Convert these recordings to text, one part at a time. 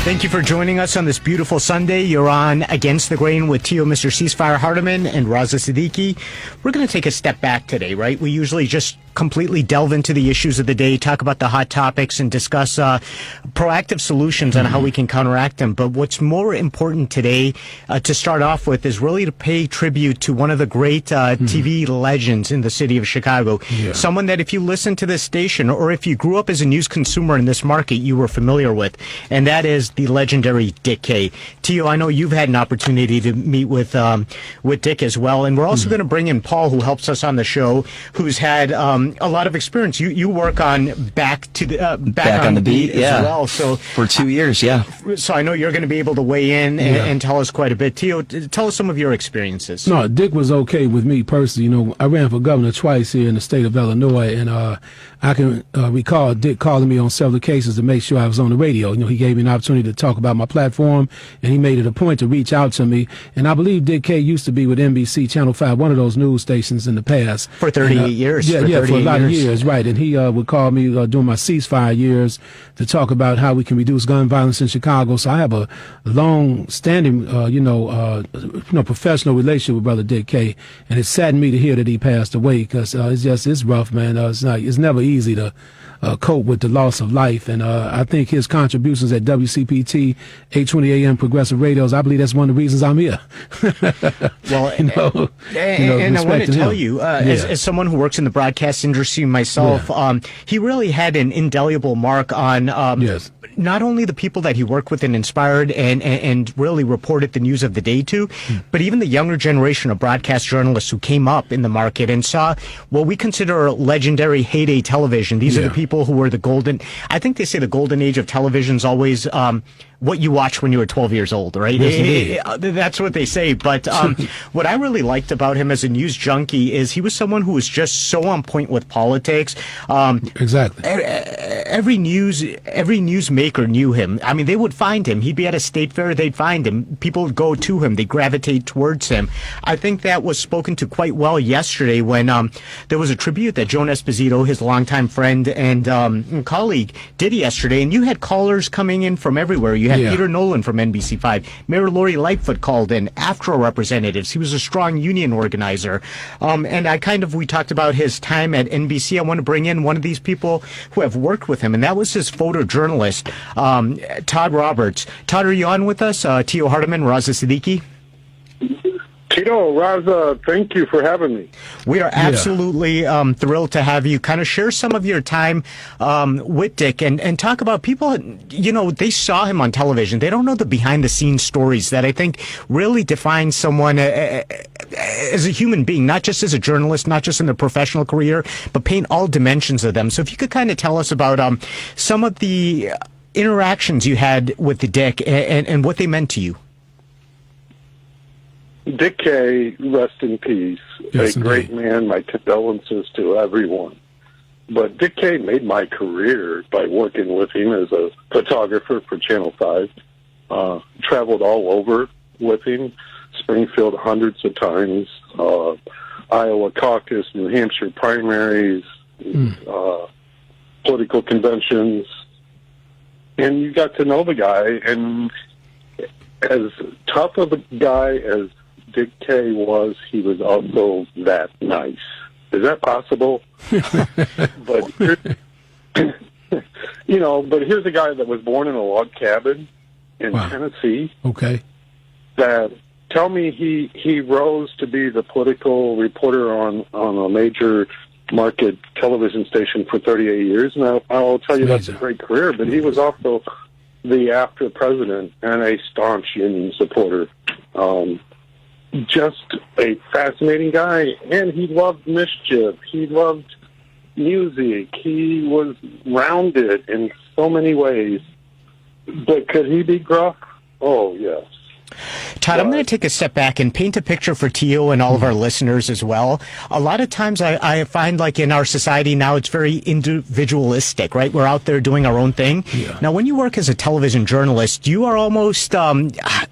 Thank you for joining us on this beautiful Sunday. You're on Against the Grain with T.O. Mr. Ceasefire Hardiman and Raza Siddiqui. We're going to take a step back today, right? We usually just completely delve into the issues of the day, talk about the hot topics, and discuss proactive solutions on how we can counteract them. But what's more important today to start off with is really to pay tribute to one of the great TV legends in the city of Chicago. Yeah. Someone that if you listen to this station or if you grew up as a news consumer in this market, you were familiar with, and that is the legendary Dick Kay. Tio, I know you've had an opportunity to meet with Dick as well, and we're also going to bring in Paul, who helps us on the show, who's had a lot of experience. You work on back on the beat as well. So for 2 years, yeah. So I know you're going to be able to weigh in and tell us quite a bit. Tio, tell us some of your experiences. No, Dick was okay with me personally. You know, I ran for governor twice here in the state of Illinois, and I can recall Dick calling me on several cases to make sure I was on the radio. You know, he gave me an opportunity to talk about my platform, and he made it a point to reach out to me. And I believe Dick Kay used to be with NBC Channel 5, one of those news stations in the past. For 38 years. Yeah, for a lot of years, right. And he would call me during my ceasefire years to talk about how we can reduce gun violence in Chicago. So I have a long-standing, professional relationship with Brother Dick Kay. And it saddened me to hear that he passed away, because it's rough, man. It's never easy to cope with the loss of life. And I think his contributions at WCPT, 820 AM Progressive Radios, I believe that's one of the reasons I'm here. Well, and I want to tell you, as someone who works in the broadcast industry myself, he really had an indelible mark on not only the people that he worked with and inspired and really reported the news of the day to, but even the younger generation of broadcast journalists who came up in the market and saw what we consider legendary heyday television. These are the people who were I think they say the golden age of television is always what you watched when you were 12 years old, right? Yes, that's what they say. But what I really liked about him as a news junkie is he was someone who was just so on point with politics. Exactly. Every newsmaker knew him. I mean, they would find him. He'd be at a state fair, they'd find him. People would go to him. They'd gravitate towards him. I think that was spoken to quite well yesterday when there was a tribute that Joan Esposito, his longtime friend and colleague, did yesterday. And you had callers coming in from everywhere. You had Peter Nolan from NBC5. Mayor Lori Lightfoot called in. AFTRA representatives. He was a strong union organizer. And we talked about his time at NBC. I want to bring in one of these people who have worked with him, and that was his photojournalist, Todd Roberts. Todd, are you on with us? T.O. Hardiman, Raza Siddiqui? Tito, Raza, thank you for having me. We are absolutely thrilled to have you kind of share some of your time with Dick and talk about people, they saw him on television. They don't know the behind-the-scenes stories that I think really define someone as a human being, not just as a journalist, not just in their professional career, but paint all dimensions of them. So if you could kind of tell us about some of the interactions you had with the Dick and what they meant to you. Dick Kay, rest in peace. Yes, a great man. My condolences to everyone. But Dick Kay made my career by working with him as a photographer for Channel 5. Traveled all over with him. Springfield hundreds of times. Iowa caucus, New Hampshire primaries, political conventions. And you got to know the guy. And as tough of a guy as Dick Kay was, he was also that nice. Is that possible? But here's a guy that was born in a log cabin in Tennessee. Okay. That tell me he rose to be the political reporter on a major market television station for 38 years, and I'll tell you that's a great career. But he was also the AFTRA president and a staunch union supporter. Just a fascinating guy, and he loved mischief. He loved music. He was rounded in so many ways. But could he be gruff? Oh, yes. Todd, I'm going to take a step back and paint a picture for Tio and all of our listeners as well. A lot of times I find like in our society now it's very individualistic, right? We're out there doing our own thing. Yeah. Now, when you work as a television journalist, you are almost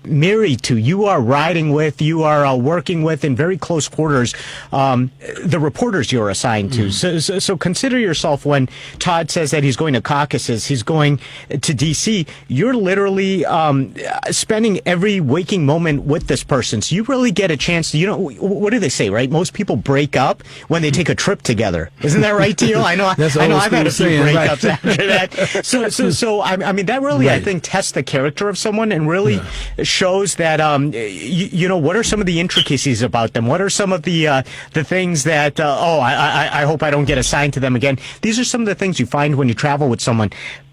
married to, you are riding with, you are working with in very close quarters the reporters you're assigned to. So consider yourself when Todd says that he's going to caucuses, he's going to D.C., you're literally spending every waking moment with this person. So you really get a chance to, what do they say, right? Most people break up when they take a trip together. Isn't that right, Tio? I know I've had a few breakups after that. So I mean, that really, I think, tests the character of someone and really shows that, what are some of the intricacies about them? What are some of the things that, I hope I don't get assigned to them again. These are some of the things you find when you travel with someone.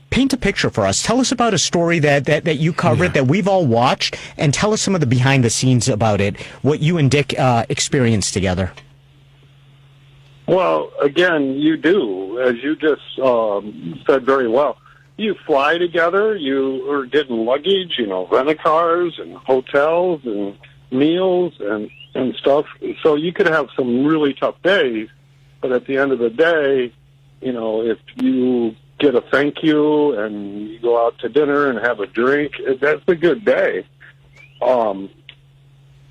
Paint a picture for us. Tell us about a story that you covered that we've all watched, and tell us some of the behind the scenes about it, what you and Dick experienced together. Well, again, you do, as you just said very well. You fly together, you are getting luggage, rent-a-cars and hotels and meals and stuff. So you could have some really tough days, but at the end of the day, if you get a thank you and you go out to dinner and have a drink, that's a good day. One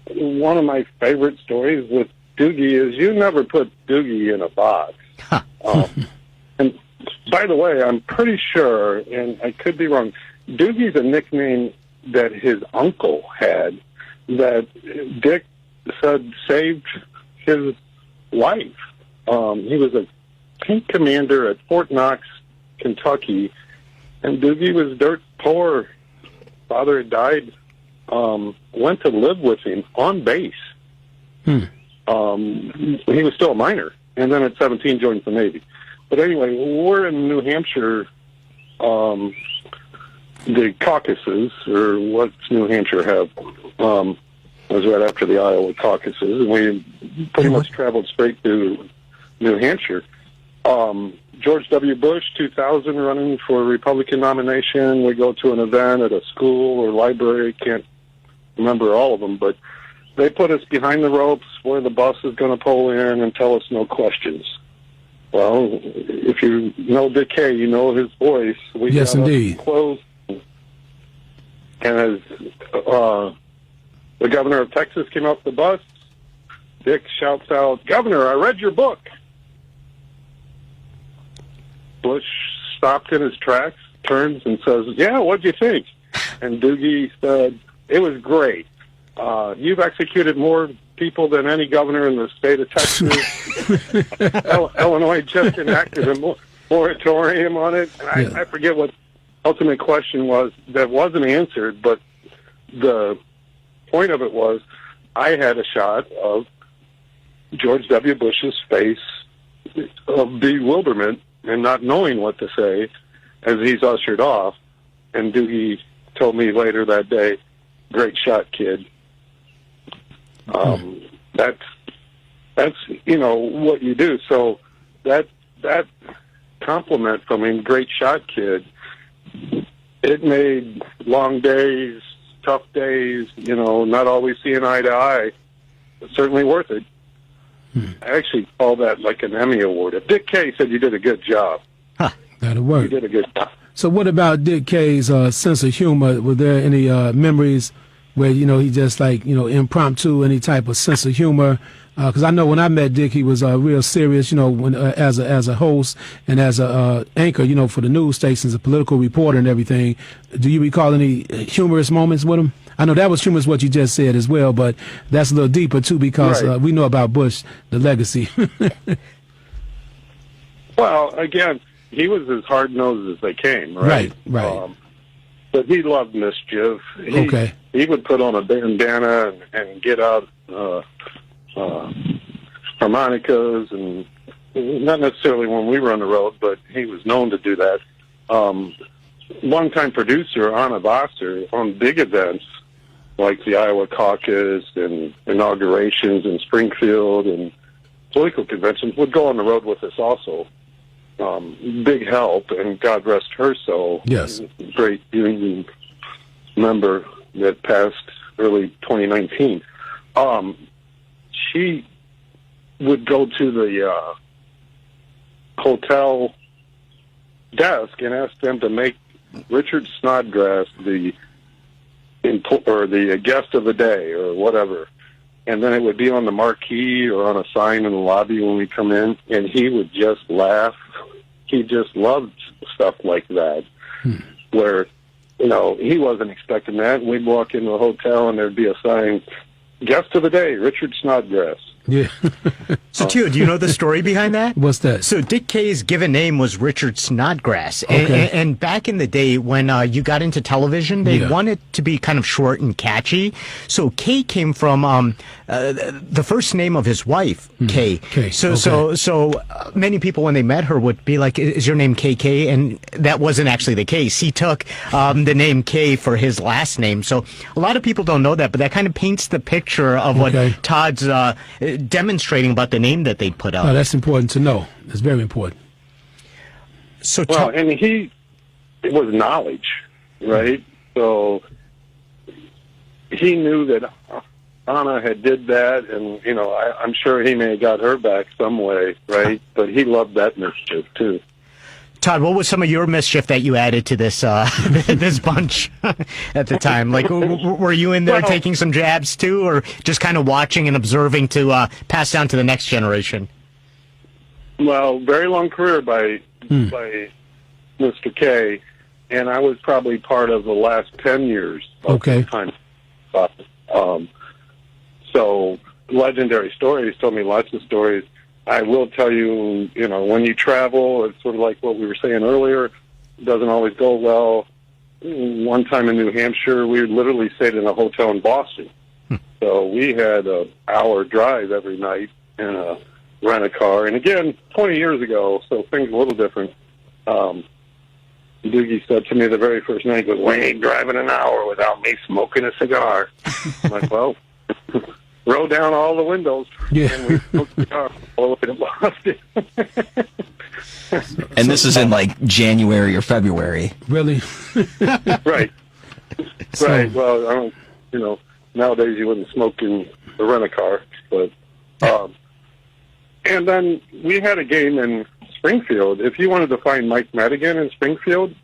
of my favorite stories with Doogie is you never put Doogie in a box. And by the way, I'm pretty sure, and I could be wrong, Doogie's a nickname that his uncle had that Dick said saved his life. He was a tank commander at Fort Knox, Kentucky, and Doogie was dirt poor. Father had died. Went to live with him on base. He was still a minor, and then at 17 joined the Navy. But anyway, we're in New Hampshire, the caucuses, or what's New Hampshire have, was right after the Iowa caucuses, and we pretty much traveled straight to New Hampshire. George W. Bush, 2000, running for a Republican nomination. We go to an event at a school or library. Can't remember all of them, but they put us behind the ropes where the bus is going to pull in and tell us no questions. Well, if you know Dick Hay, you know his voice. We yes, indeed. Close. And as the governor of Texas came off the bus, Dick shouts out, "Governor, I read your book." Bush stopped in his tracks, turns and says, "Yeah, what'd you think?" And Doogie said, "It was great. You've executed more people than any governor in the state of Texas." Illinois just enacted a moratorium on it. And I forget what the ultimate question was that wasn't answered, but the point of it was I had a shot of George W. Bush's face of bewilderment and not knowing what to say as he's ushered off. And Doogie told me later that day, "Great shot, kid." That's what you do. So that compliment from him, "Great shot, kid," it made long days, tough days, not always seeing eye to eye, but certainly worth it. I actually call that like an Emmy Award. If Dick Kay said you did a good job, that'll work. You did a good job. So what about Dick Kay's sense of humor? Were there any memories where, he just impromptu, any type of sense of humor? Because I know when I met Dick, he was real serious, when as a host and as a anchor, for the news stations, a political reporter and everything. Do you recall any humorous moments with him? I know that was humorous what you just said as well, but that's a little deeper too because we know about Bush, the legacy. Well, again, he was as hard-nosed as they came, right? Right. But he loved mischief. He would put on a bandana and get out harmonicas, and not necessarily when we were on the road, but he was known to do that. Longtime producer Anna Vassar on big events like the Iowa caucus and inaugurations in Springfield and political conventions would go on the road with us also. Big help, and God rest her soul. Yes. Great union member that passed early 2019. She would go to the hotel desk and ask them to make Richard Snodgrass the guest of the day or whatever. And then it would be on the marquee or on a sign in the lobby when we come in, and he would just laugh. He just loved stuff like that, where, he wasn't expecting that. And we'd walk into a hotel, and there'd be a sign, guest of the day, Richard Snodgrass. Yeah. So, Tio, do you know the story behind that? What's that? So, Dick Kay's given name was Richard Snodgrass. Okay. And back in the day when you got into television, they wanted to be kind of short and catchy. So, Kay came from the first name of his wife, Kay. Kay. So many people, when they met her, would be like, is your name KK? And that wasn't actually the case. He took the name Kay for his last name. So, a lot of people don't know that, but that kind of paints the picture of what Todd's demonstrating about the name that they put out. Oh, that's important to know. It's very important. So, and it was knowledge, right? So he knew that Anna had did that, and I'm sure he may have got her back some way, right? But he loved that mischief too. Todd, what was some of your mischief that you added to this this bunch at the time? Like, were you in there taking some jabs too, or just kind of watching and observing to pass down to the next generation? Well, very long career by Mr. K, and I was probably part of the last 10 years of the time. So, legendary stories, told me lots of stories. I will tell you, when you travel, it's sort of like what we were saying earlier, it doesn't always go well. One time in New Hampshire, we literally stayed in a hotel in Boston. So we had an hour drive every night in a rent-a-car. And again, 20 years ago, so things are a little different. Doogie said to me the very first night, he goes, "We ain't driving an hour without me smoking a cigar." I'm like, well... roll down all the windows, and we smoked the car all the way to Boston. And this is in like January or February. Really? Right. Right. Well, nowadays you wouldn't smoke in the rent-a-car, but and then we had a game in Springfield. If you wanted to find Mike Madigan in Springfield,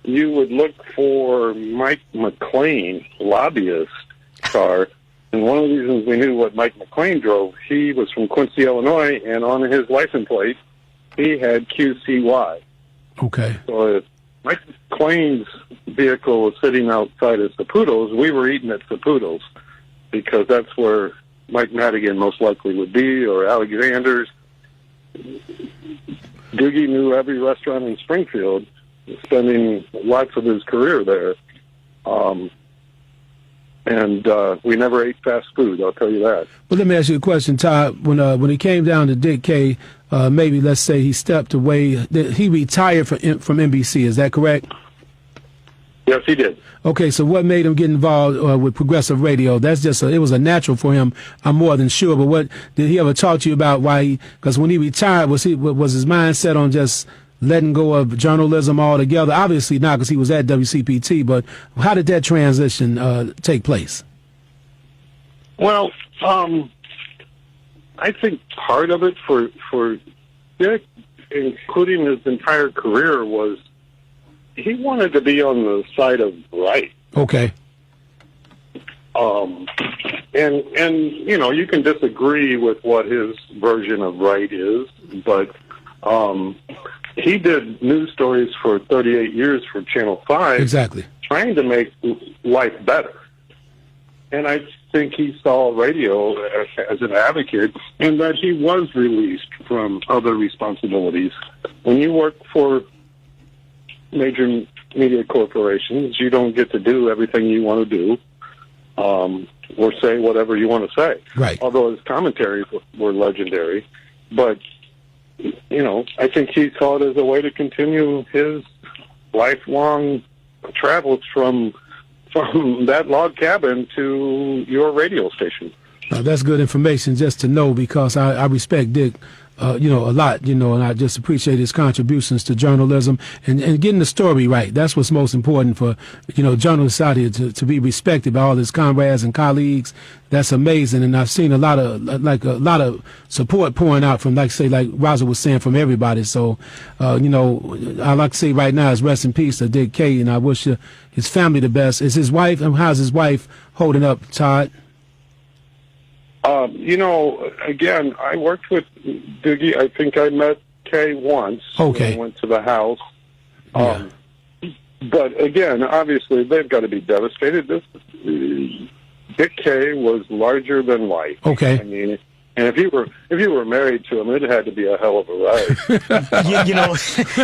you would look for Mike McLean, lobbyist car. And one of the reasons we knew what Mike McLean drove, he was from Quincy, Illinois, and on his license plate, he had QCY. Okay. So if Mike McLean's vehicle was sitting outside of Saputo's, we were eating at Saputo's, because that's where Mike Madigan most likely would be, or Alexander's. Doogie knew every restaurant in Springfield, spending lots of his career there. And we never ate fast food, I'll tell you that. Well, let me ask you a question, Todd. When it came down to Dick K, maybe let's say he stepped away, he retired from NBC, is that correct? Yes, he did. Okay, so what made him get involved with progressive radio? That's just it was a natural for him, I'm more than sure. But what did he ever talk to you about? Why? Because when he retired, was his mind set on just letting go of journalism altogether? Obviously not, because he was at WCPT. But how did that transition take place? Well, I think part of it for Dick, including his entire career, was he wanted to be on the side of right. Okay. And you can disagree with what his version of right is, but he did news stories for 38 years for Channel 5. Exactly. Trying to make life better. And I think he saw radio as an advocate, and that he was released from other responsibilities. When you work for major media corporations, you don't get to do everything you want to do, or say whatever you want to say. Right. Although his commentaries were legendary. But, I think he saw it as a way to continue his lifelong travels from that log cabin to your radio station. That's good information just to know, because I respect Dick a lot, and I just appreciate his contributions to journalism and getting the story right. That's what's most important for, journalists out here to be respected by all his comrades and colleagues. That's amazing. And I've seen a lot of support pouring out from, like Raza was saying, from everybody. So, I like to say right now is rest in peace to Dick K, and I wish his family the best. Is his wife, and how's his wife holding up, Todd? Again, I worked with Doogie. I think I met Kay once. Okay. I went to the house. Yeah. But again, obviously, they've got to be devastated. Dick Kay was larger than life. Okay. I mean, and if you were married to him, it had to be a hell of a ride.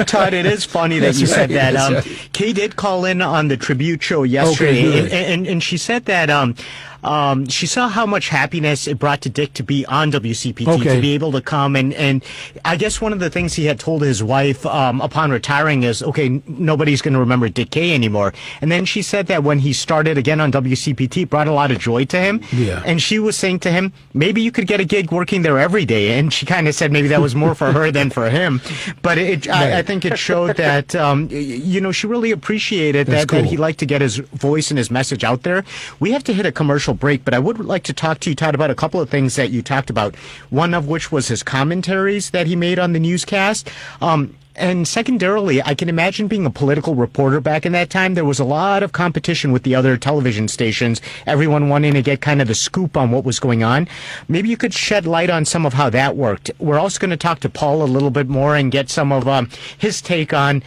Todd, it is funny that you said that. Kay did call in on the tribute show yesterday, and she said that she saw how much happiness it brought to Dick to be on WCPT, to be able to come. And I guess one of the things he had told his wife upon retiring is, okay, nobody's going to remember Dick K anymore. And then she said that when he started again on WCPT, it brought a lot of joy to him. Yeah. And she was saying to him, maybe you could get a gig working there every day. And she kind of said maybe that was more for her than for him. But I think it showed that, she really appreciated that he liked to get his voice and his message out there. We have to hit a commercial break, but I would like to talk to you, Todd, about a couple of things that you talked about. One of which was his commentaries that he made on the newscast. And secondarily, I can imagine being a political reporter back in that time. There was a lot of competition with the other television stations, everyone wanting to get kind of the scoop on what was going on. Maybe you could shed light on some of how that worked. We're also going to talk to Paul a little bit more and get some of his take on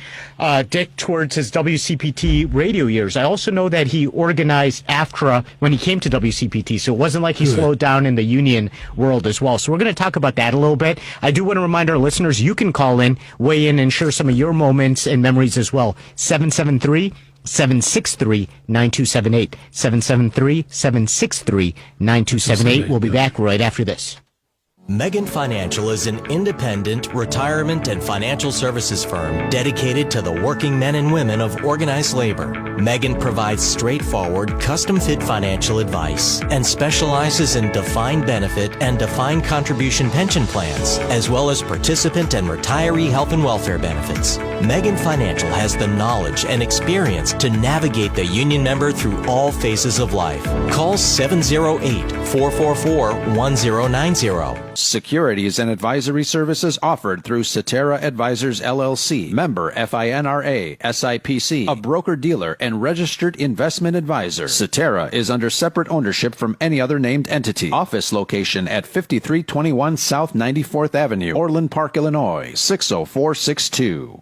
Dick towards his WCPT radio years. I also know that he organized AFTRA when he came to WCPT, so it wasn't like he slowed down in the union world as well. So we're going to talk about that a little bit. I do want to remind our listeners, you can call in, weigh in, and share some of your moments and memories as well. 773-763-9278. 773-763-9278. We'll be back right after this. Megan Financial is an independent retirement and financial services firm dedicated to the working men and women of organized labor. Megan provides straightforward, custom-fit financial advice and specializes in defined benefit and defined contribution pension plans, as well as participant and retiree health and welfare benefits. Megan Financial has the knowledge and experience to navigate the union member through all phases of life. Call 708-444-1090. Securities and advisory services offered through Cetera Advisors LLC, member FINRA, SIPC, a broker-dealer and registered investment advisor. Cetera is under separate ownership from any other named entity. Office location at 5321 South 94th Avenue, Orland Park, Illinois, 60462.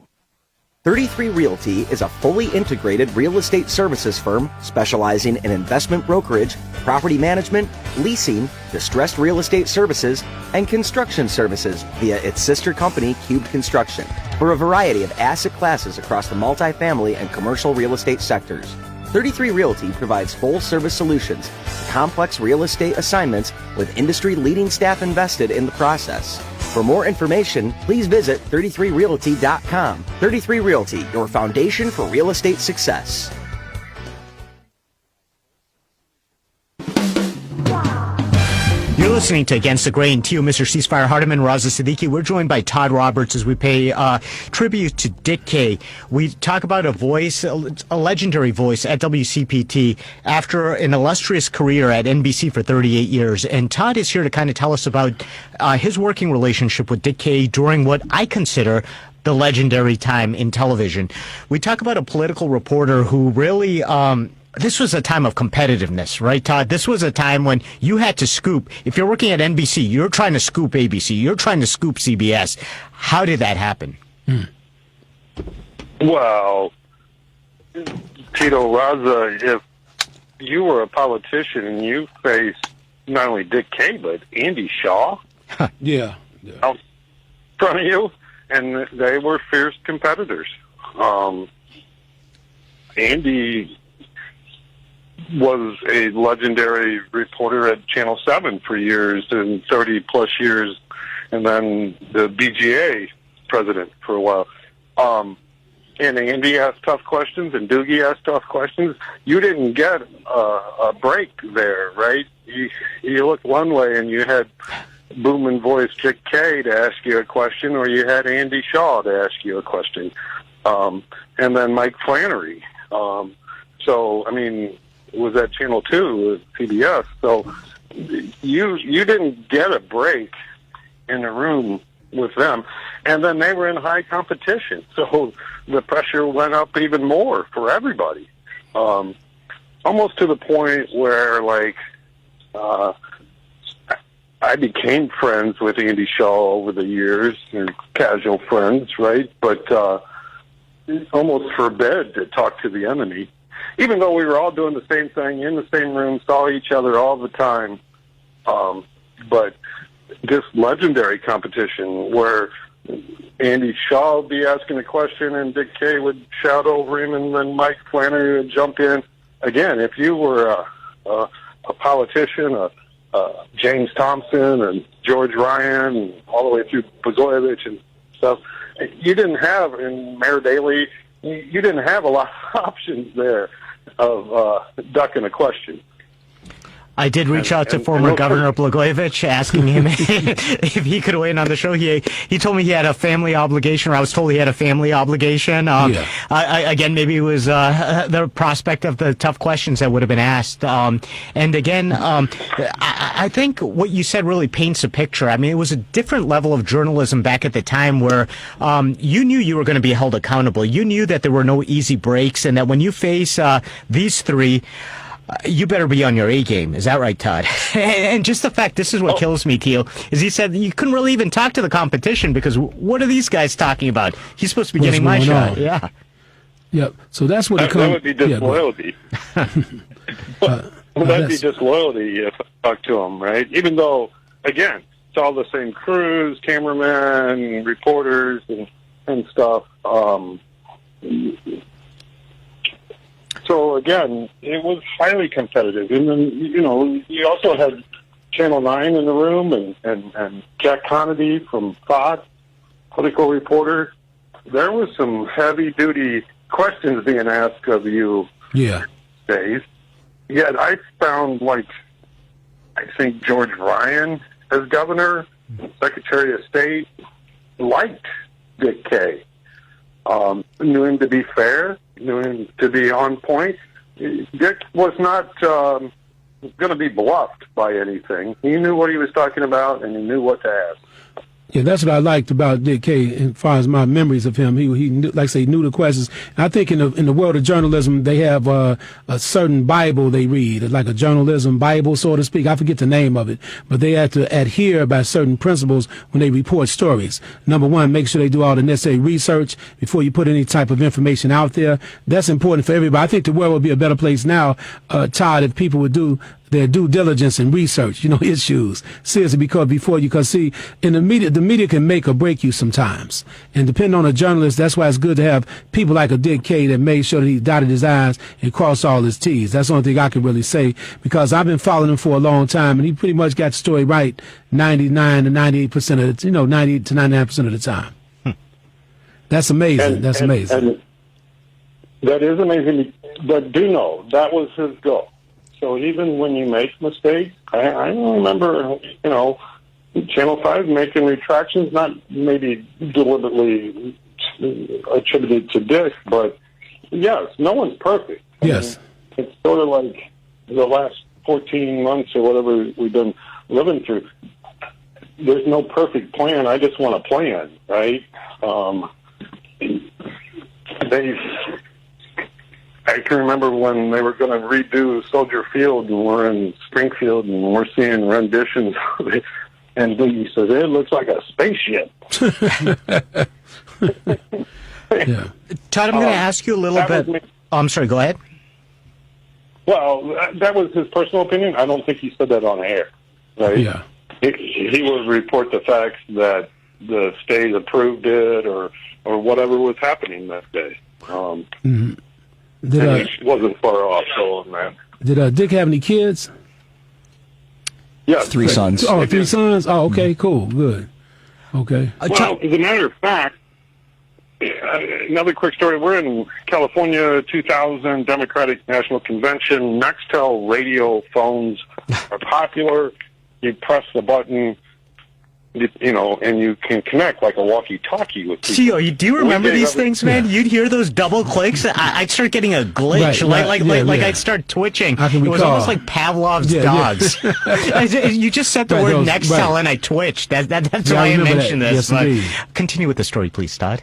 33 Realty is a fully integrated real estate services firm specializing in investment brokerage, property management, leasing, distressed real estate services, and construction services via its sister company, Cube Construction, for a variety of asset classes across the multifamily and commercial real estate sectors. 33 Realty provides full-service solutions to complex real estate assignments with industry-leading staff invested in the process. For more information, please visit 33realty.com. 33 Realty, your foundation for real estate success. You're listening to Against the Grain. Tio, Mr. Ceasefire Hardiman, Raza Siddiqui. We're joined by Todd Roberts as we pay tribute to Dick K. We talk about a voice, a legendary voice at WCPT after an illustrious career at NBC for 38 years. And Todd is here to kind of tell us about his working relationship with Dick K during what I consider the legendary time in television. We talk about a political reporter who really... this was a time of competitiveness, right, Todd? This was a time when you had to scoop. If you're working at NBC, you're trying to scoop ABC. You're trying to scoop CBS. How did that happen? Well, Tito Raza, if you were a politician and you faced not only Dick K, but Andy Shaw out in front of you, and they were fierce competitors. Andy was a legendary reporter at Channel 7 for years and 30-plus years, and then the BGA president for a while. And Andy asked tough questions, and Doogie asked tough questions. You didn't get a break there, right? You looked one way, and you had booming voice Dick Kay to ask you a question, or you had Andy Shaw to ask you a question, and then Mike Flannery. So, I mean, it was at Channel 2, CBS. So you didn't get a break in the room with them. And then they were in high competition. So the pressure went up even more for everybody. Almost to the point where, like, I became friends with Andy Shaw over the years, and casual friends, right? But almost forbid to talk to the enemy. Even though we were all doing the same thing, in the same room, saw each other all the time. But this legendary competition where Andy Shaw would be asking a question and Dick Kay would shout over him, and then Mike Flannery would jump in. Again, if you were a politician, James Thompson and George Ryan, and all the way through Blagojevich and stuff, you didn't have, in Mayor Daley, you didn't have a lot of options there of ducking a question. I did reach out to former Governor Blagojevich, asking him if he could weigh in on the show. He told me he had a family obligation, or I was told he had a family obligation. Again, maybe it was the prospect of the tough questions that would have been asked. And again, I think what you said really paints a picture. I mean, it was a different level of journalism back at the time where you knew you were going to be held accountable. You knew that there were no easy breaks, and that when you face these three, you better be on your A game. Is that right, Todd? And just the fact, this is what kills me, Teal, is he said you couldn't really even talk to the competition because what are these guys talking about? He's supposed to be getting my shot. Yeah. Yep. So that's what that would be disloyalty. That'd be disloyalty if I talked to him, right? Even though, again, it's all the same crews, cameramen, reporters, and stuff. So, again, it was highly competitive. And then, you know, you also had Channel 9 in the room and Jack Connedy from Fox, political reporter. There was some heavy-duty questions being asked of you days. Yet I found, like, I think George Ryan as governor, Secretary of State, liked Dick Kay. Knew him to be fair, knew him to be on point. Dick was not going to be bluffed by anything. He knew what he was talking about, and he knew what to ask. Yeah, that's what I liked about Dick Kay as far as my memories of him. He knew, like I say, knew the questions. And I think in the world of journalism, they have a certain Bible they read, like a journalism Bible, so to speak. I forget the name of it, but they have to adhere by certain principles when they report stories. Number one, make sure they do all the necessary research before you put any type of information out there. That's important for everybody. I think the world would be a better place now, Todd, if people would do their due diligence and research, issues. Seriously, because see, in the media can make or break you sometimes. And depending on a journalist, that's why it's good to have people like a Dick Kay that made sure that he dotted his I's and crossed all his T's. That's the only thing I can really say, because I've been following him for a long time, and he pretty much got the story right 99 to 98% of the, 98 to 99% of the time. That's amazing. That's amazing. And that is amazing, but do know that was his goal. So even when you make mistakes, I remember, Channel 5 making retractions, not maybe deliberately attributed to Dick, but yes, no one's perfect. Yes. It's sort of like the last 14 months or whatever we've been living through. There's no perfect plan. I just want a plan, right? I can remember when they were going to redo Soldier Field, and we're in Springfield, and we're seeing renditions of it, and Doogie says, it looks like a spaceship. Yeah. Todd, I'm going to ask you a little bit. I'm sorry, go ahead. Well, that was his personal opinion. I don't think he said that on air, right? Yeah. He would report the facts that the state approved it or whatever was happening that day. He wasn't far off on that. Did Dick have any kids? Yeah, 3 sons. Oh, 3 sons? Oh, okay, cool, good. Okay. Well, as a matter of fact, another quick story. We're in California, 2000 Democratic National Convention. Nextel radio phones are popular. You press the button, and you can connect like a walkie-talkie with people. Gio, do you remember these things, man? You'd hear those double clicks. I'd start getting a glitch, like I'd start twitching. It was almost like Pavlov's dogs. You just said the word Nextel, and I twitched. That's why I mentioned this. Continue with the story, please, Todd.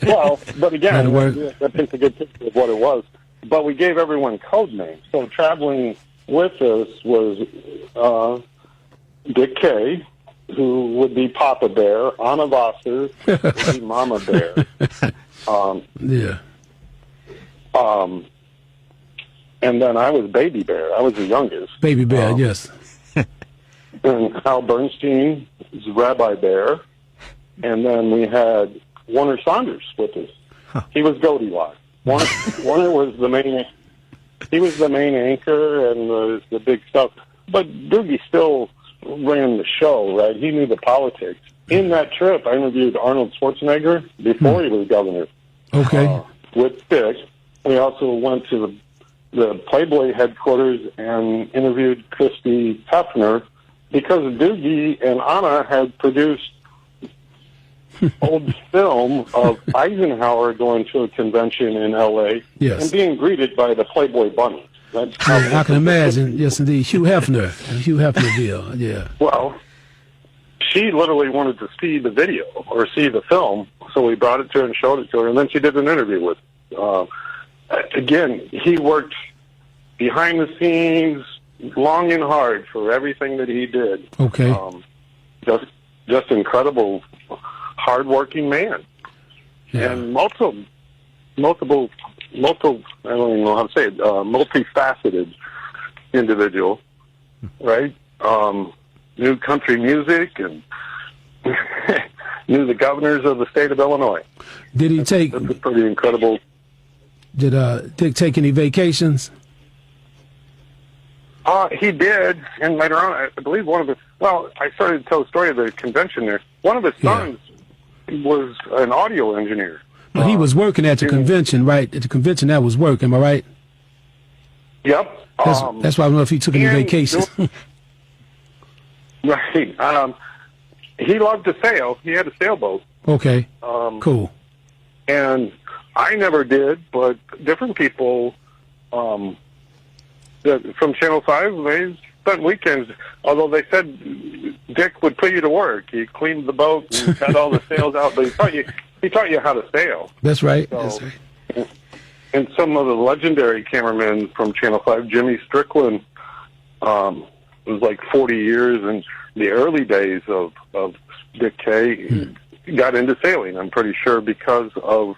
Well, but again, that paints a good picture of what it was. But we gave everyone code names. So traveling with us was Dick K, who would be Papa Bear, Anna Wasser would be Mama Bear. And then I was Baby Bear. I was the youngest. Baby Bear, yes. And Al Bernstein was Rabbi Bear. And then we had Warner Saunders with us. He was Goldilocks. Warner was the main. He was the main anchor and the big stuff. But Doogie still ran the show, right? He knew the politics. In that trip, I interviewed Arnold Schwarzenegger before he was governor. Okay. With Dick. We also went to the Playboy headquarters and interviewed Christy Hefner because Doogie and Anna had produced old film of Eisenhower going to a convention in L.A. and being greeted by the Playboy bunny. I can imagine. Yes, indeed. Hugh Hefnerville. Yeah. Well, she literally wanted to see the video or see the film, so we brought it to her and showed it to her, and then she did an interview with. Again, he worked behind the scenes, long and hard for everything that he did. Okay. Just incredible, hardworking man, and multiple. I don't even know how to say it. Multifaceted individual, right? Knew country music and knew the governors of the state of Illinois. Did he take? That's a pretty incredible. Did Dick take any vacations? He did, and later on, I believe one of his. Well, I started to tell the story of the convention there. One of his sons was an audio engineer. But he was working at the convention, right? At the convention, that was work. Am I right? Yep. That's why I don't know if he took any vacations. Right. He loved to sail. He had a sailboat. Okay. Cool. And I never did, but different people from Channel 5, they spent weekends, although they said Dick would put you to work. He cleaned the boat and had all the sails out, but he taught you how to sail. That's right. So, that's right. And some of the legendary cameramen from Channel 5, Jimmy Strickland, was like 40 years in the early days of Dick K. Got into sailing, I'm pretty sure, because of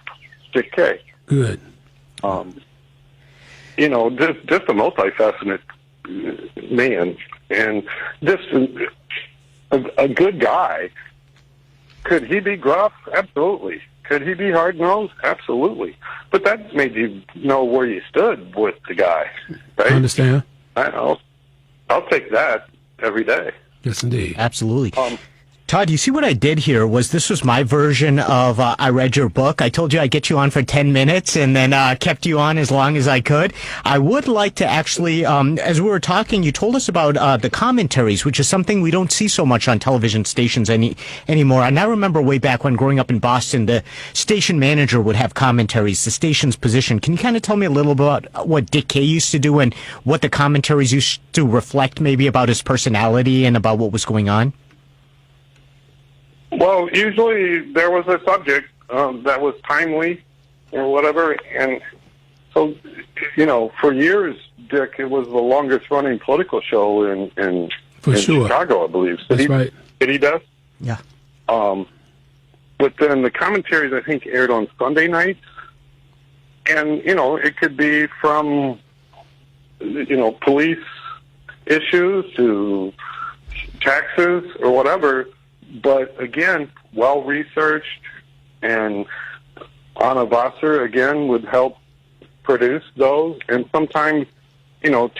Dick K. Good. Just a multifaceted man, and just a good guy. Could he be gruff? Absolutely. Could he be hard-nosed? Absolutely. But that made you know where you stood with the guy, right? I understand. I'll take that every day. Yes, indeed. Absolutely. Todd, you see what I did here this was my version of I read your book. I told you I'd get you on for 10 minutes and then kept you on as long as I could. I would like to actually, as we were talking, you told us about the commentaries, which is something we don't see so much on television stations anymore. And I remember way back when growing up in Boston, the station manager would have commentaries, the station's position. Can you kind of tell me a little about what Dick K used to do and what the commentaries used to reflect maybe about his personality and about what was going on? Well, usually there was a subject that was timely or whatever, and so, for years, Dick, it was the longest-running political show in Chicago, I believe. That's right. City Desk? Yeah. But then the commentaries, I think, aired on Sunday nights, and, it could be from, police issues to taxes or whatever. But again, well-researched, and Anna Wasser, again, would help produce those, and sometimes,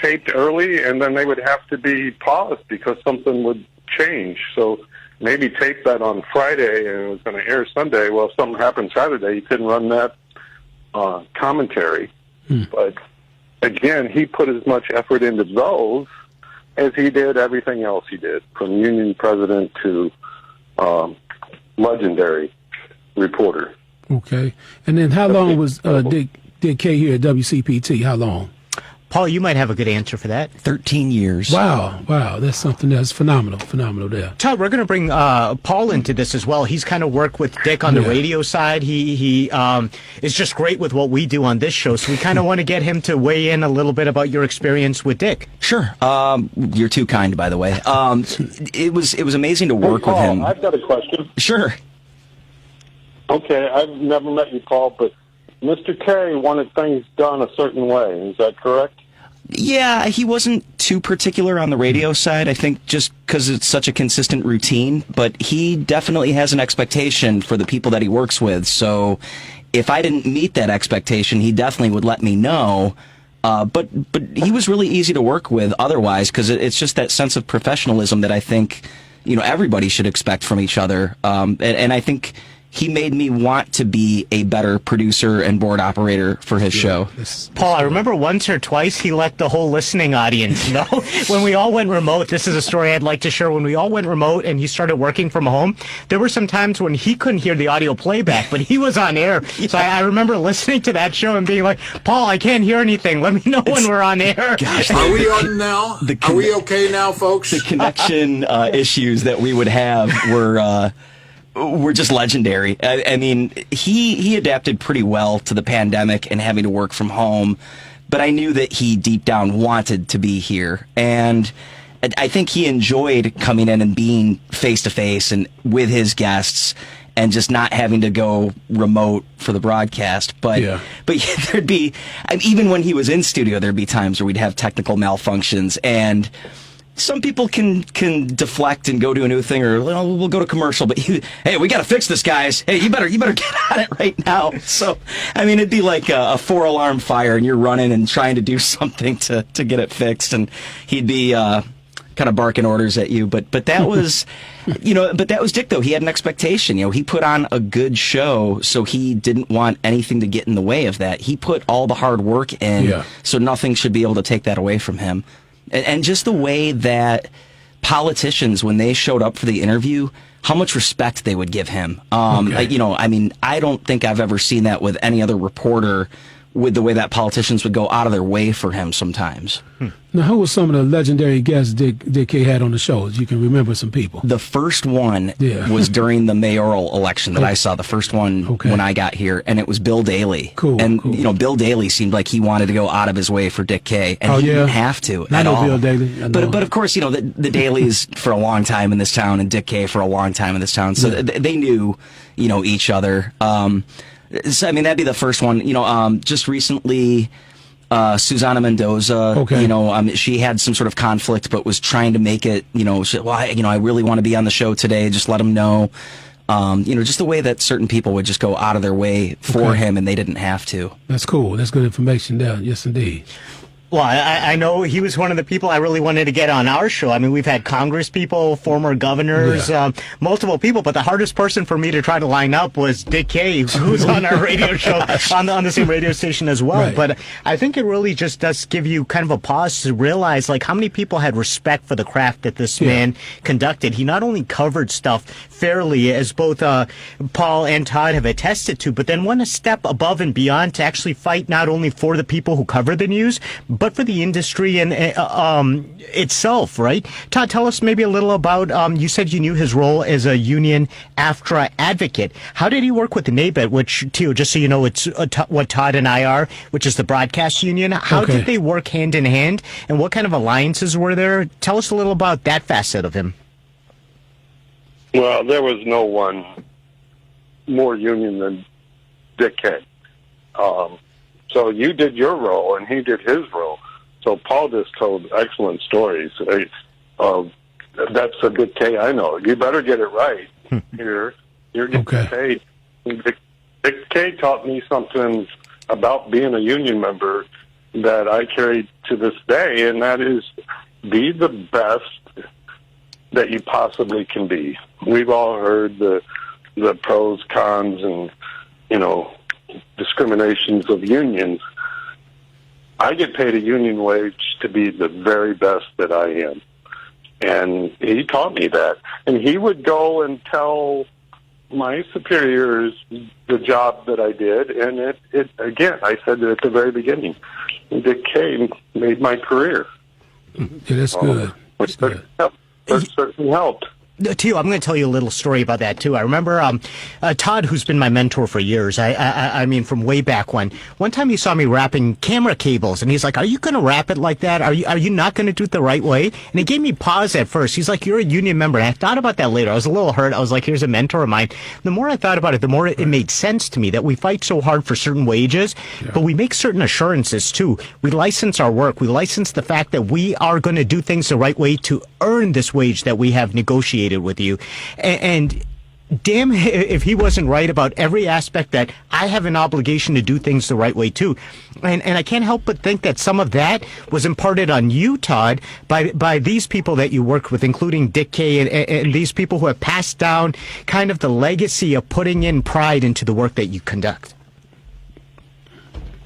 taped early, and then they would have to be paused because something would change. So maybe tape that on Friday, and it was going to air Sunday. Well, if something happened Saturday, you couldn't run that commentary. But again, he put as much effort into those as he did everything else he did, from union president to legendary reporter. Okay. And then how long was Dick K here at WCPT? How long? Paul, you might have a good answer for that. 13 years. Wow. That's something that's phenomenal there. Todd, we're going to bring Paul into this as well. He's kind of worked with Dick on the radio side. He is just great with what we do on this show. So we kind of want to get him to weigh in a little bit about your experience with Dick. Sure. You're too kind, by the way. It was amazing to work Paul, with him. I've got a question. Sure. Okay, I've never met you, Paul, but Mr. K wanted things done a certain way. Is that correct? Yeah, he wasn't too particular on the radio side, I think just because it's such a consistent routine, but he definitely has an expectation for the people that he works with. So if I didn't meet that expectation, he definitely would let me know. But he was really easy to work with otherwise, because it's just that sense of professionalism that I think, everybody should expect from each other. And I think he made me want to be a better producer and board operator for his show. Paul, I remember once or twice he let the whole listening audience know when we all went remote. This is a story I'd like to share. When we all went remote and he started working from home, there were some times when he couldn't hear the audio playback, but he was on air. Yeah. So I remember listening to that show and being like, Paul, I can't hear anything. Let me know when we're on air. Gosh, are we on now? Are we okay now, folks? The connection issues that we would have were just legendary. I mean, he adapted pretty well to the pandemic and having to work from home, but I knew that he deep down wanted to be here. And I think he enjoyed coming in and being face to face and with his guests and just not having to go remote for the broadcast. But there'd be, even when he was in studio, there'd be times where we'd have technical malfunctions, and some people can deflect and go to a new thing, or we'll go to commercial. But hey, we got to fix this, guys. Hey, you better get on it right now. So I mean, it'd be like a 4-alarm fire, and you're running and trying to do something to get it fixed, and he'd be kind of barking orders at you. But that was, but that was Dick though. He had an expectation. He put on a good show, so he didn't want anything to get in the way of that. He put all the hard work in, so nothing should be able to take that away from him. And just the way that politicians, when they showed up for the interview, how much respect they would give him. I don't think I've ever seen that with any other reporter, with the way that politicians would go out of their way for him sometimes. Now, who were some of the legendary guests Dick K had on the show? You can remember some people. The first one was during the mayoral election that I saw, the first one when I got here, and it was Bill Daley. Cool. Bill Daley seemed like he wanted to go out of his way for Dick K, and he didn't have to at all. Bill Daley. But of course, the Daleys for a long time in this town, and Dick K for a long time in this town, so they knew, each other. So, I mean, that'd be the first one. Just recently, Susana Mendoza, she had some sort of conflict, but was trying to make it, I really want to be on the show today. Just let him know. Just the way that certain people would just go out of their way for him, and they didn't have to. That's cool. That's good information there. Yes, indeed. Well, I know he was one of the people I really wanted to get on our show. I mean, we've had Congress people, former governors, multiple people, but the hardest person for me to try to line up was Dick K, who's on our radio show, on the same radio station as well. Right. But I think it really just does give you kind of a pause to realize, how many people had respect for the craft that this man conducted. He not only covered stuff fairly, as both Paul and Todd have attested to, but then went a step above and beyond to actually fight not only for the people who cover the news, but for the industry and itself, right? Todd, tell us maybe a little about, you said you knew his role as a union AFTRA advocate. How did he work with the NABET, which, too, just so you know, it's what Todd and I are, which is the broadcast union. How did they work hand in hand, and what kind of alliances were there? Tell us a little about that facet of him. Well, there was no one more union than Dick K. So you did your role, and he did his role. So Paul just told excellent stories. That's a Dick K I know. You better get it right. You're getting paid. Dick K taught me something about being a union member that I carry to this day, and that is be the best that you possibly can be. We've all heard the pros, cons, and, discriminations of unions. I get paid a union wage to be the very best that I am. And he taught me that. And he would go and tell my superiors the job that I did. And it again, I said at the very beginning, Dick Kay made my career. Yeah, that's good. That's good. That certainly helped. Tio, I'm going to tell you a little story about that, too. I remember Todd, who's been my mentor for years, I mean, from way back when. One time he saw me wrapping camera cables, and he's like, are you going to wrap it like that? Are you not going to do it the right way? And he gave me pause at first. He's like, you're a union member. And I thought about that later. I was a little hurt. I was like, here's a mentor of mine. The more I thought about it, the more it made sense to me that we fight so hard for certain wages, but we make certain assurances, too. We license our work. We license the fact that we are going to do things the right way to earn this wage that we have negotiated with you. And damn if he wasn't right about every aspect, that I have an obligation to do things the right way too. And I can't help but think that some of that was imparted on you, Todd, by these people that you work with, including Dick Kay and these people who have passed down kind of the legacy of putting in pride into the work that you conduct.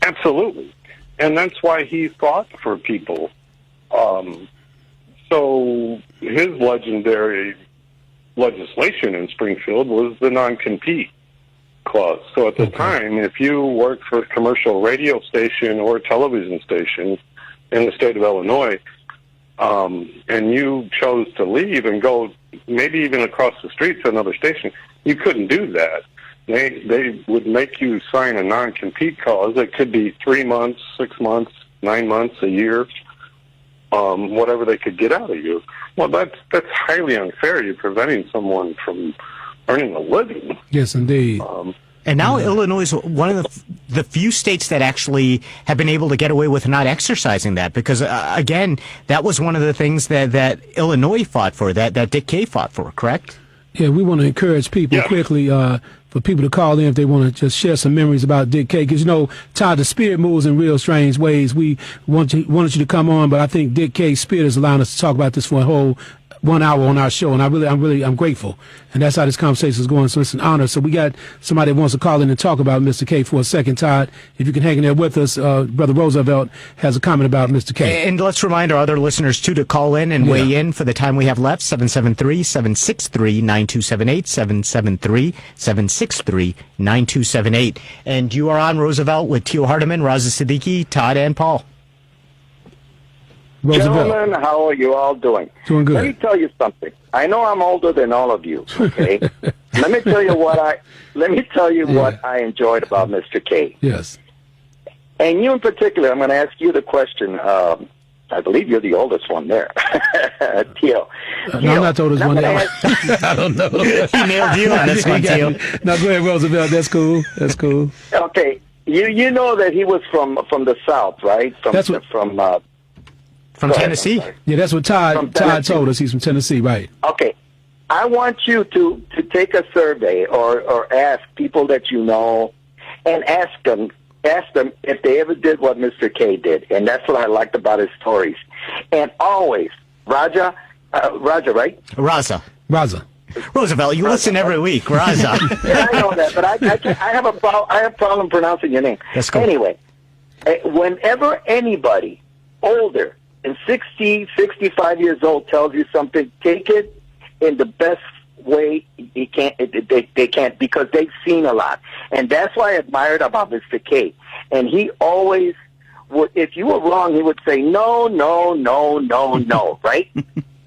Absolutely. And that's why he fought for people. So his legendary legislation in Springfield was the non-compete clause. So at the time, if you worked for a commercial radio station or television station in the state of Illinois, and you chose to leave and go maybe even across the street to another station, you couldn't do that. They would make you sign a non-compete clause. It could be 3 months, 6 months, 9 months, a year. Whatever they could get out of you. Well, that's highly unfair. You're preventing someone from earning a living. Yes, indeed. And now Illinois is one of the few states that actually have been able to get away with not exercising that, because, again, that was one of the things that Illinois fought for, that Dick Kay fought for, correct? Yeah, we want to encourage people quickly for people to call in if they want to just share some memories about Dick Kay. Because, Todd, the spirit moves in real strange ways. We wanted you to come on, but I think Dick Kay's spirit is allowing us to talk about this for a whole 1 hour on our show, and I'm grateful, and that's how this conversation is going. So it's an honor. So we got somebody that wants to call in and talk about Mr. Kay for a second. Todd, if you can hang in there with us, Brother Roosevelt has a comment about Mr. Kay. And let's remind our other listeners too to call in and weigh in for the time we have left. 773-763-9278. 773-763-9278. And you are on Roosevelt with Tio Hardiman, Raza Siddiqui, Todd, and Paul. Roosevelt. Gentlemen, how are you all doing? Doing good. Let me tell you something. I know I'm older than all of you. Okay. Let me tell you what I enjoyed about Mr. Kay. Yes. And you in particular, I'm going to ask you the question. I believe you're the oldest one there, Tio. No, I'm not the oldest one there. I don't know. He nailed you on this one, Tio. No, go ahead, Roosevelt. That's cool. Okay. You know that he was from the South, right? From Tennessee? Yeah, that's what Todd told us. He's from Tennessee, right? Okay. I want you to take a survey or ask people that you know and ask them if they ever did what Mr. Kay did. And that's what I liked about his stories. And always, Raja, right? Raza. Roosevelt, you listen every week, Raza. Yeah, I know that, but I have a problem pronouncing your name. That's cool. Anyway, whenever anybody older and 60, 65 years old tells you something, take it in the best way they can't, because they've seen a lot. And that's why I admired about Mr. Kay. And he always would, if you were wrong, he would say, no, right?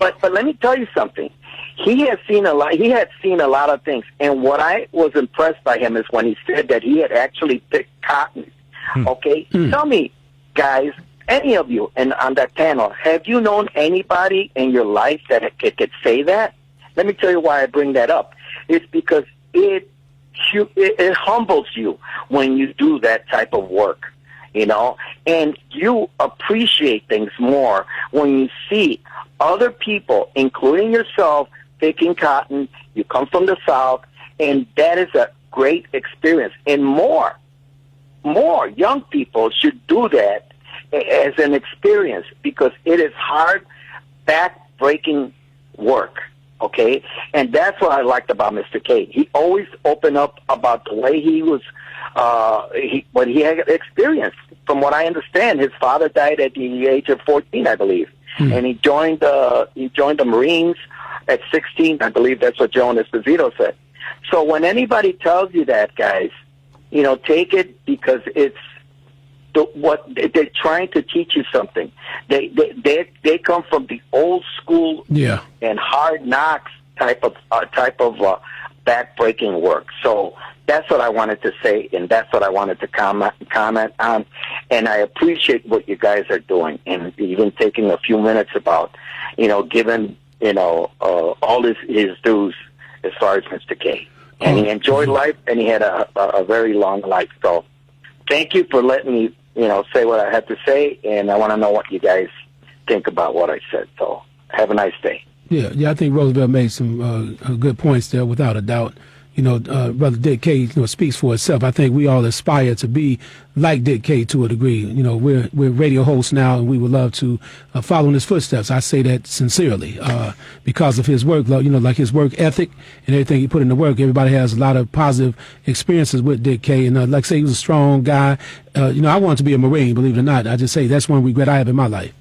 But let me tell you something. He had seen a lot of things. And what I was impressed by him is when he said that he had actually picked cotton. Okay? Tell me, guys, any of you and on that panel, have you known anybody in your life that could say that? Let me tell you why I bring that up. It's because it humbles you when you do that type of work, and you appreciate things more when you see other people, including yourself, picking cotton. You come from the South, and that is a great experience. And more young people should do that as an experience, because it is hard, back-breaking work, okay? And that's what I liked about Mr. Kay. He always opened up about the way he was, what he had experienced. From what I understand, his father died at the age of 14, I believe. and he joined the Marines at 16. I believe that's what Joan Esposito said. So when anybody tells you that, guys, take it because it's what they're trying to teach you something. They come from the old school and hard knocks type of backbreaking work. So that's what I wanted to say, and that's what I wanted to comment on. And I appreciate what you guys are doing, and even taking a few minutes about, giving all his dues as far as Mr. K. And he enjoyed life, and he had a very long life. So thank you for letting me, say what I had to say, and I want to know what you guys think about what I said. So have a nice day. Yeah, I think Roosevelt made some good points there, without a doubt. Brother Dick K, speaks for itself. I think we all aspire to be like Dick K to a degree. We're radio hosts now, and we would love to follow in his footsteps. I say that sincerely because of his work, like his work ethic and everything he put into work. Everybody has a lot of positive experiences with Dick K, and like I say, he was a strong guy. I wanted to be a Marine, believe it or not. I just say that's one regret I have in my life.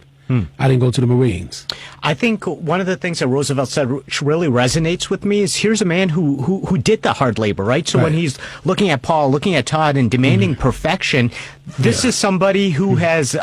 I didn't go to the Marines. I think one of the things that Roosevelt said which really resonates with me is here's a man who did the hard labor, right? So when he's looking at Paul, looking at Todd, and demanding perfection, this is somebody who has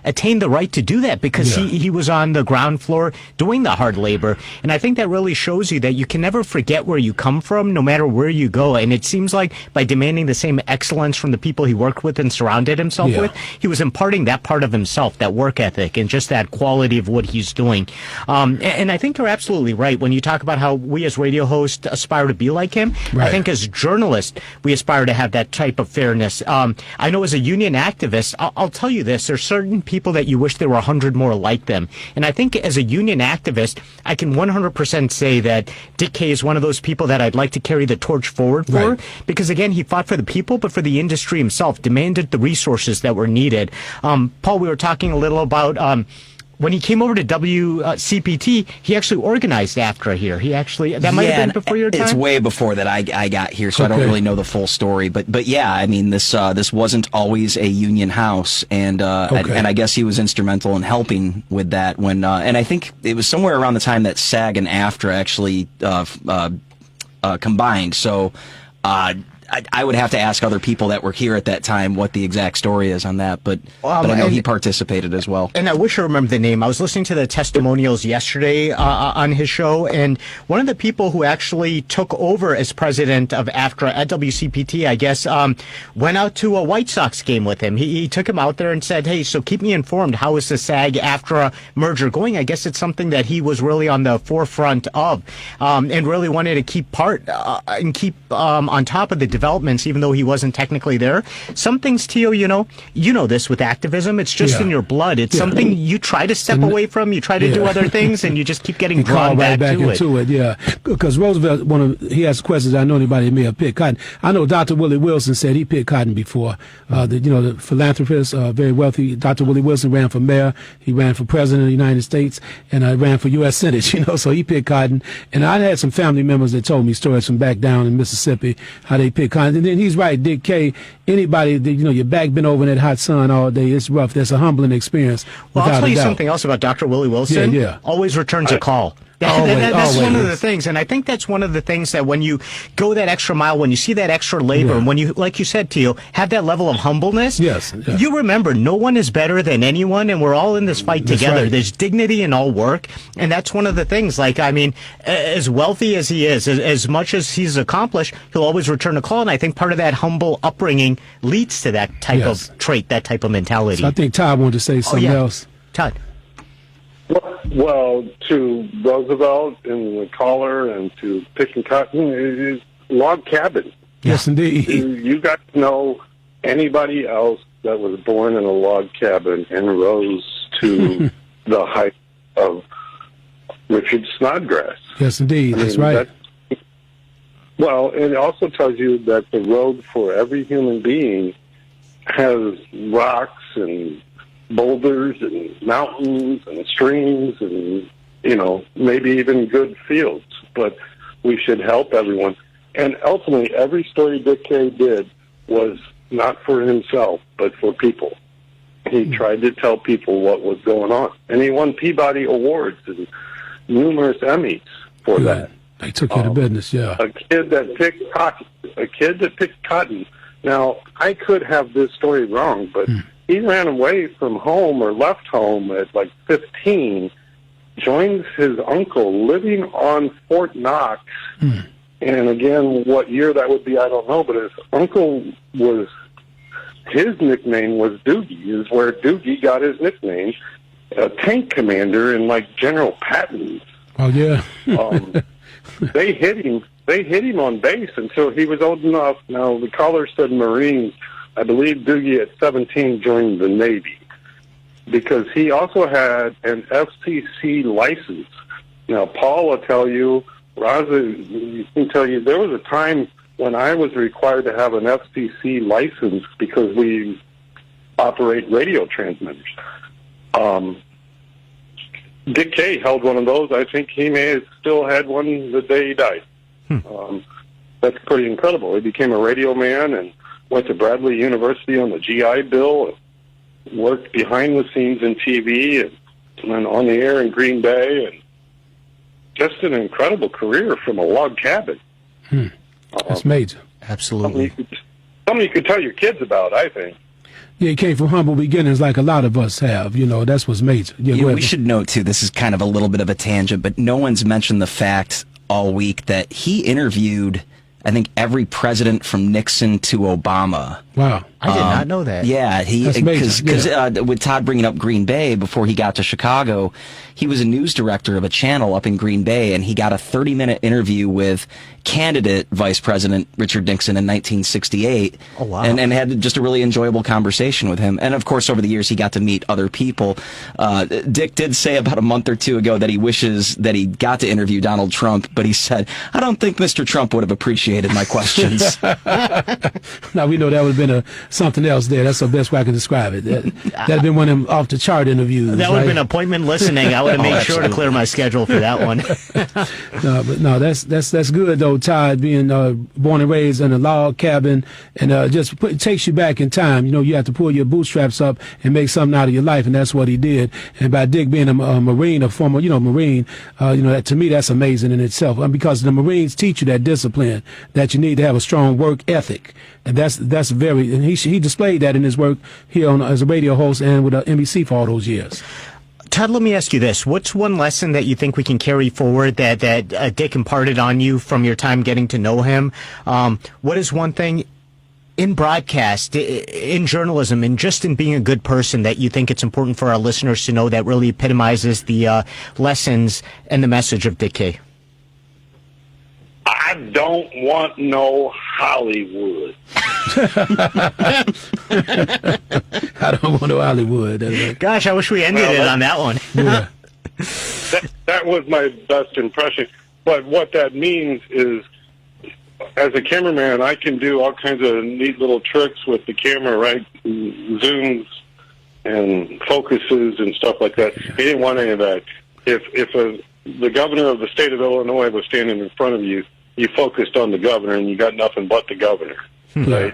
attained the right to do that because he was on the ground floor doing the hard labor. And I think that really shows you that you can never forget where you come from, no matter where you go. And it seems like by demanding the same excellence from the people he worked with and surrounded himself with, he was imparting that part of himself, that work ethic, and just that quality of what he's doing. And I think you're absolutely right when you talk about how we as radio hosts aspire to be like him. I think as journalists, we aspire to have that type of fairness. I know as a union activist, I'll tell you this, there's certain people that you wish there were 100 more like them. And I think as a union activist, I can 100% say that Dick K is one of those people that I'd like to carry the torch forward for because, again, he fought for the people, but for the industry himself, demanded the resources that were needed. Paul, we were talking a little about when he came over to WCPT, he actually organized AFTRA here. That might have been before your time? It's way before that I got here, so I don't really know the full story. But yeah, I mean, this wasn't always a union house, and I guess he was instrumental in helping with that when, and I think it was somewhere around the time that SAG and AFTRA actually combined. So, I would have to ask other people that were here at that time what the exact story is on that, but I know he participated as well. And I wish I remembered the name. I was listening to the testimonials yesterday on his show, and one of the people who actually took over as president of AFTRA at WCPT, I guess, went out to a White Sox game with him. He took him out there and said, hey, so keep me informed. How is the SAG-AFTRA merger going? I guess it's something that he was really on the forefront of and really wanted to keep and keep on top of the developments, even though he wasn't technically there. Some things, Tio, you know this with activism. It's just in your blood. It's something you try to step away from. You try to do other things, and you just keep getting drawn back into it. Yeah, because Roosevelt, he asked questions. I know anybody may have picked cotton. I know Dr. Willie Wilson said he picked cotton before. The philanthropist, very wealthy. Dr. Willie Wilson ran for mayor. He ran for president of the United States, and ran for U.S. Senate. So he picked cotton. And I had some family members that told me stories from back down in Mississippi how they picked cotton. And then he's right, Dick K. Anybody that your back been over in that hot sun all day, it's rough. That's a humbling experience. Well, I'll tell you something else about Dr. Willie Wilson. Always returns a call. That's one of the things, and I think that's one of the things that when you go that extra mile, when you see that extra labor, and when you, like you said, Tio, have that level of humbleness, you remember no one is better than anyone, and we're all in this fight together. Right. There's dignity in all work, and that's one of the things. Like, I mean, as wealthy as he is, as much as he's accomplished, he'll always return a call, and I think part of that humble upbringing leads to that type of trait, that type of mentality. So I think Todd wanted to say something else. Todd. Well, to Roosevelt and the caller and to picking cotton, it is log cabin. Yes, indeed. You got to know anybody else that was born in a log cabin and rose to the height of Richard Snodgrass. Yes, indeed. That's right. Well, and it also tells you that the road for every human being has rocks and boulders and mountains and streams and, maybe even good fields. But we should help everyone. And ultimately, every story Dick K did was not for himself, but for people. He tried to tell people what was going on. And he won Peabody Awards and numerous Emmys for that. They took care of business, yeah. A kid that picked cotton. Now, I could have this story wrong, but he ran away from home or left home at like 15, joins his uncle living on Fort Knox. And again, what year that would be, I don't know, but his uncle his nickname was Doogie, is where Doogie got his nickname, a tank commander in like General Patton. Oh, yeah. They hit him on base until he was old enough. Now, the caller said Marines. I believe Doogie at 17 joined the Navy because he also had an FCC license. Now, Paul will tell you, Raza can tell you, there was a time when I was required to have an FCC license because we operate radio transmitters. Dick Kay held one of those. I think he may have still had one the day he died. That's pretty incredible. He became a radio man and went to Bradley University on the GI Bill, and worked behind the scenes in TV and on the air in Green Bay, and just an incredible career from a log cabin. That's major. Absolutely. Something you could tell your kids about, I think. Yeah, he came from humble beginnings like a lot of us have. That's what's major. Yeah, we should note, too, this is kind of a little bit of a tangent, but no one's mentioned the fact all week that he interviewed, I think, every president from Nixon to Obama. Wow. I did not know that. Yeah, because with Todd bringing up Green Bay before he got to Chicago, he was a news director of a channel up in Green Bay, and he got a 30-minute interview with candidate Vice President Richard Nixon in 1968. Oh, wow. And had just a really enjoyable conversation with him. And, of course, over the years, he got to meet other people. Dick did say about a month or two ago that he wishes that he got to interview Donald Trump, but he said, I don't think Mr. Trump would have appreciated my questions. Now, we know that would have been something else there. That's the best way I can describe it. That'd have been one of them off-the-chart interviews. That would have been appointment listening. I would have made sure to clear my schedule for that one. That's good, though, Todd, being born and raised in a log cabin, and it takes you back in time. You have to pull your bootstraps up and make something out of your life, and that's what he did. And by Dick being a Marine, a former, Marine, to me, that's amazing in itself. Because the Marines teach you that discipline, that you need to have a strong work ethic. And that's very, and he displayed that in his work here as a radio host and with NBC for all those years. Todd, let me ask you this. What's one lesson that you think we can carry forward that Dick imparted on you from your time getting to know him? What is one thing in broadcast, in journalism, and just in being a good person that you think it's important for our listeners to know that really epitomizes the lessons and the message of Dick Kay? I don't want no Hollywood. I don't want no Hollywood. Gosh, I wish we ended it on that one. Yeah. That was my best impression. But what that means is, as a cameraman, I can do all kinds of neat little tricks with the camera, right? Zooms and focuses and stuff like that. He didn't want any of that. If the governor of the state of Illinois was standing in front of you, you focused on the governor and you got nothing but the governor. Right?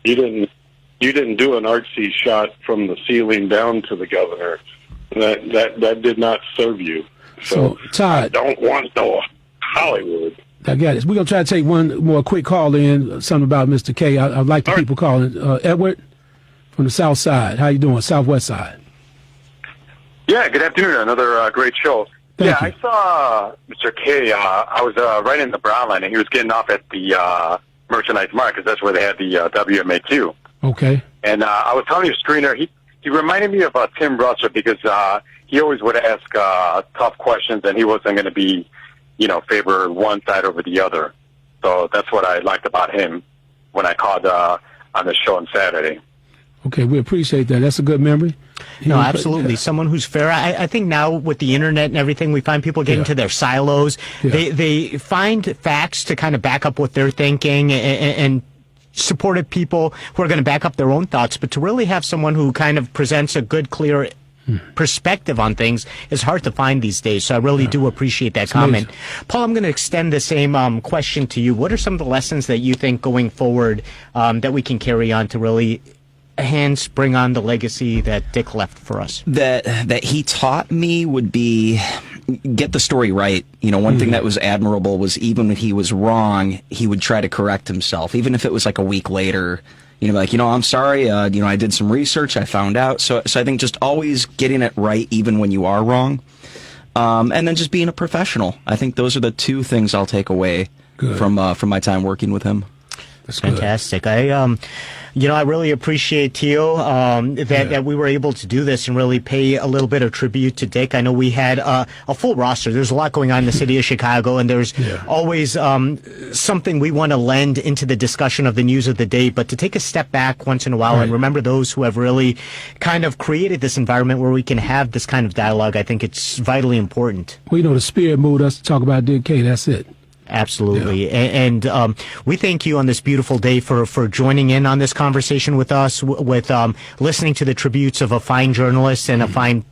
You didn't do an artsy shot from the ceiling down to the governor. That did not serve you. So Todd, I don't want no Hollywood. I got it. We're going to try to take one more quick call in, something about Mr. K. I'd like the people calling. Edward from the south side. How you doing? Southwest side. Yeah, good afternoon. Another great show. Thank you. I saw Mr. K. I was right in the Brown line, and he was getting off at the Merchandise Mart because that's where they had the WMAQ. Okay. And I was telling your screener, he reminded me of Tim Russell because he always would ask tough questions, and he wasn't going to be, favor one side over the other. So that's what I liked about him when I called on the show on Saturday. Okay, we appreciate that. That's a good memory. No, absolutely. Someone who's fair. I think now with the internet and everything, we find people get into their silos. Yeah. They find facts to kind of back up what they're thinking and supportive people who are going to back up their own thoughts. But to really have someone who kind of presents a good, clear perspective on things is hard to find these days. So I really do appreciate that comment. Amazing. Paul, I'm going to extend the same question to you. What are some of the lessons that you think going forward that we can carry on to really hence bring on the legacy that Dick left for us? That he taught me would be get the story right. One thing that was admirable was even when he was wrong, he would try to correct himself, even if it was like a week later. I'm sorry. I did some research. I found out. So I think just always getting it right, even when you are wrong, and then just being a professional. I think those are the two things I'll take away from my time working with him. That's fantastic. I really appreciate, Tio, that we were able to do this and really pay a little bit of tribute to Dick. I know we had a full roster. There's a lot going on in the city of Chicago, and there's always something we want to lend into the discussion of the news of the day. But to take a step back once in a while and remember those who have really kind of created this environment where we can have this kind of dialogue, I think it's vitally important. Well, the spirit moved us to talk about Dick K. That's it. Absolutely. And we thank you on this beautiful day for joining in on this conversation with us, with listening to the tributes of a fine journalist and a fine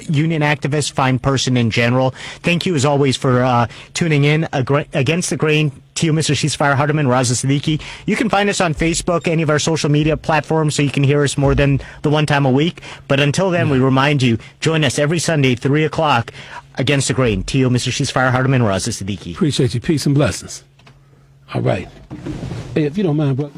union activist, fine person in general. Thank you, as always, for tuning in. Against the Grain, to you, Mr. Ceasefire Hardiman, Raza Siddiqui. You can find us on Facebook, any of our social media platforms, so you can hear us more than the one time a week. But until then, we remind you, join us every Sunday, 3 o'clock, Against the Grain. To you, Mr. Ceasefire Hardiman, Raza Siddiqui. Appreciate you. Peace and blessings. All right. Hey, if you don't mind, brother.